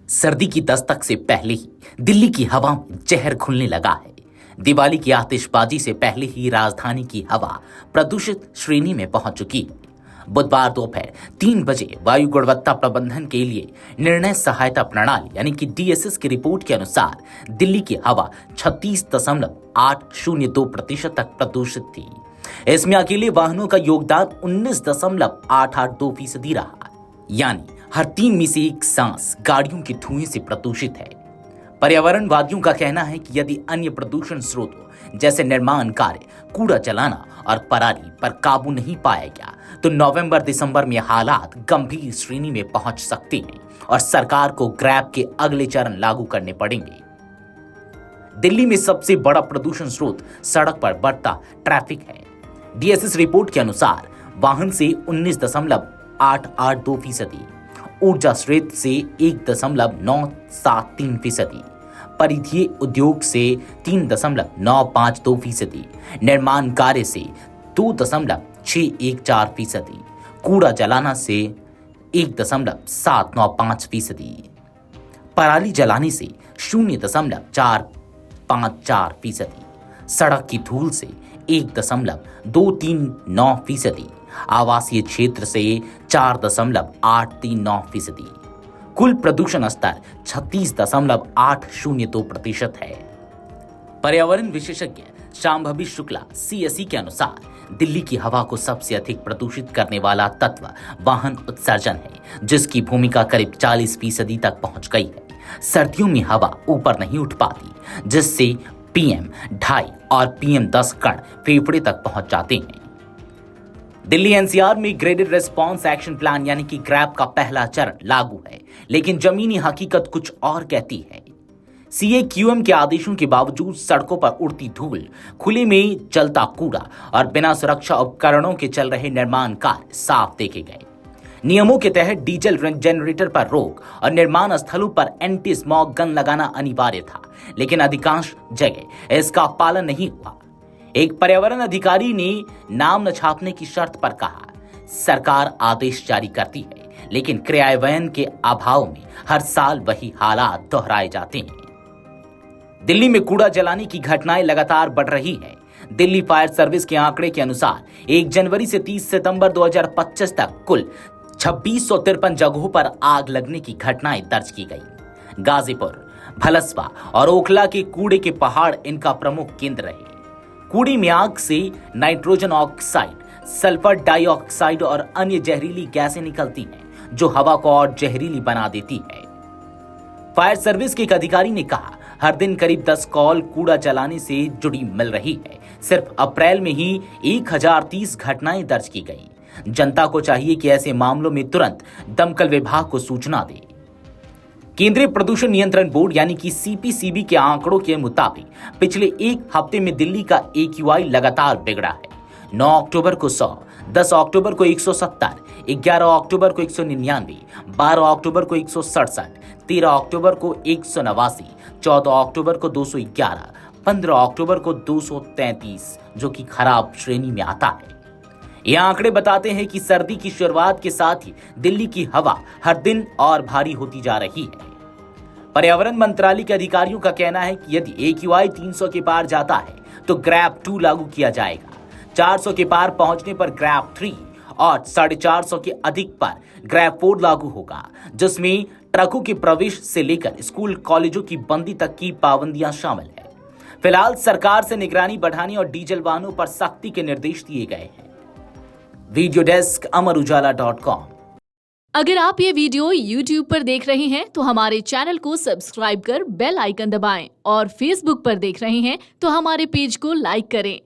सर्दी की दस्तक से पहले ही दिल्ली की हवा में जहर घुलने लगा है। दिवाली की आतिशबाजी से पहले ही राजधानी की हवा प्रदूषित श्रेणी में पहुंच चुकी है। बुधवार दोपहर 3 बजे वायु गुणवत्ता प्रबंधन के लिए निर्णय सहायता प्रणाली यानी कि DSS की रिपोर्ट के अनुसार दिल्ली की हवा 36.802% तक प्रदूषित थी। इसमें अकेले वाहनों का योगदान 19.882% रहा, यानी हर 3 में से 1 सांस गाड़ियों के धुएं से प्रदूषित है। पर्यावरणवादियों का कहना है कि यदि अन्य प्रदूषण स्रोतों जैसे निर्माण कार्य, कूड़ा जलाना और पराली पर काबू नहीं पाया गया तो नवंबर-दिसंबर में हालात गंभीर श्रेणी में पहुंच सकते हैं और सरकार को ग्रैब के अगले चरण लागू करने पड़ेंगे। दिल्ली में सबसे बड़ा प्रदूषण स्रोत सड़क पर बढ़ता ट्रैफिक है। DSS रिपोर्ट के अनुसार वाहन से 19.882%, ऊर्जा स्रोत से 1.973%, परिधीय उद्योग से 3.952%, निर्माण कार्य से 2.614%, कूड़ा जलाना से 1.795%, पराली जलाने से 0.454%, सड़क की धूल से 1.239%, आवासीय क्षेत्र से 4.839%। कुल प्रदूषण स्तर 36.802% है। पर्यावरण विशेषज्ञ शांभवी शुक्ला CSE के अनुसार दिल्ली की हवा को सबसे अधिक प्रदूषित करने वाला तत्व वाहन उत्सर्जन है, जिसकी भूमिका करीब 40% तक पहुंच गई है। सर्दियों में हवा ऊपर नहीं उठ पाती, जिससे PM2.5 और PM10 कण फेफड़े तक पहुंच जाते हैं। दिल्ली NCR में ग्रेडेड रिस्पॉन्स एक्शन प्लान यानी कि ग्रैब का पहला चरण लागू है, लेकिन जमीनी हकीकत कुछ और कहती है। CAQM के आदेशों के बावजूद सड़कों पर उड़ती धूल, खुले में जलता कूड़ा और बिना सुरक्षा उपकरणों के चल रहे निर्माण कार्य साफ देखे गए। नियमों के तहत डीजल जनरेटर पर रोक और निर्माण स्थलों पर एंटी स्मॉग गन लगाना अनिवार्य था, लेकिन अधिकांश जगह इसका पालन नहीं हुआ। एक पर्यावरण अधिकारी ने नाम न छापने की शर्त पर कहा, सरकार आदेश जारी करती है, लेकिन क्रियान्वयन के अभाव में हर साल वही हालात दोहराए जाते हैं। दिल्ली में कूड़ा जलाने की घटनाएं लगातार बढ़ रही है। दिल्ली फायर सर्विस के आंकड़े के अनुसार 1 जनवरी से 30 सितंबर 2025 तक कुल 2653 जगहों पर आग लगने की घटनाएं दर्ज की गई। गाजीपुर, भलसवा और ओखला के कूड़े के पहाड़ इनका प्रमुख केंद्र रहे। कूड़े में आग से नाइट्रोजन ऑक्साइड, सल्फर डाइऑक्साइड और अन्य जहरीली गैसें निकलती हैं, जो हवा को और जहरीली बना देती है। फायर सर्विस के एक अधिकारी ने कहा, हर दिन करीब 10 कॉल कूड़ा जलाने से जुड़ी मिल रही है। सिर्फ अप्रैल में ही 1030 घटनाएं दर्ज की गई। जनता को चाहिए कि ऐसे मामलों में तुरंत दमकल विभाग को सूचना दे। केंद्रीय प्रदूषण नियंत्रण बोर्ड यानी कि CPCB के आंकड़ों के मुताबिक पिछले एक हफ्ते में दिल्ली का AQI लगातार बिगड़ा है। 9 अक्टूबर को 100, 10 अक्टूबर को 170, 11 अक्टूबर को 199, 12 अक्टूबर को 167, 13 अक्टूबर को 189, 14 अक्टूबर को 211, 15 अक्टूबर को 233, जो कि खराब श्रेणी में आता है। ये आंकड़े बताते हैं कि सर्दी की शुरुआत के साथ ही दिल्ली की हवा हर दिन और भारी होती जा रही है। पर्यावरण मंत्रालय के अधिकारियों का कहना है कि यदि AQI 300 के पार जाता है तो ग्रैब 2 लागू किया जाएगा। 400 के पार पहुंचने पर ग्रैब 3 और 450 के अधिक पर ग्रैब 4 लागू होगा, जिसमें ट्रकों के प्रवेश से लेकर स्कूल कॉलेजों की बंदी तक की पाबंदियां शामिल है। फिलहाल सरकार से निगरानी बढ़ाने और डीजल वाहनों पर सख्ती के निर्देश दिए गए हैं। Video desk amarujala.com। अगर आप ये वीडियो YouTube पर देख रहे हैं तो हमारे चैनल को सब्सक्राइब कर बेल आइकन दबाएं और Facebook पर देख रहे हैं तो हमारे पेज को लाइक करें।